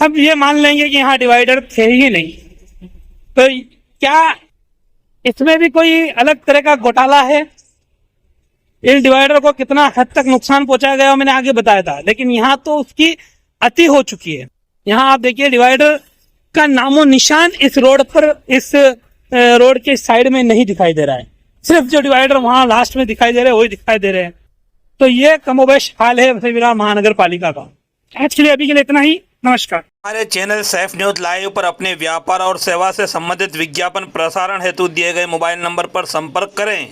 अब ये मान लेंगे कि यहाँ डिवाइडर थे ही नहीं, तो क्या इसमें भी कोई अलग तरह का घोटाला है? इस डिवाइडर को कितना हद तक नुकसान पहुंचाया गया मैंने आगे बताया था, लेकिन यहाँ तो उसकी अति हो चुकी है। यहाँ आप देखिए डिवाइडर का नामो निशान इस रोड पर, इस रोड के साइड में नहीं दिखाई दे रहा है। सिर्फ जो डिवाइडर वहां लास्ट में दिखाई दे रहे हैं वही दिखाई दे रहे हैं। तो ये कमोबेश हाल है विरार महानगर पालिका का। आज के लिए अभी के लिए इतना ही। नमस्कार। हमारे चैनल सैफ न्यूज लाइव पर अपने व्यापार और सेवा से संबंधित विज्ञापन प्रसारण हेतु दिए गए मोबाइल नंबर पर संपर्क करें।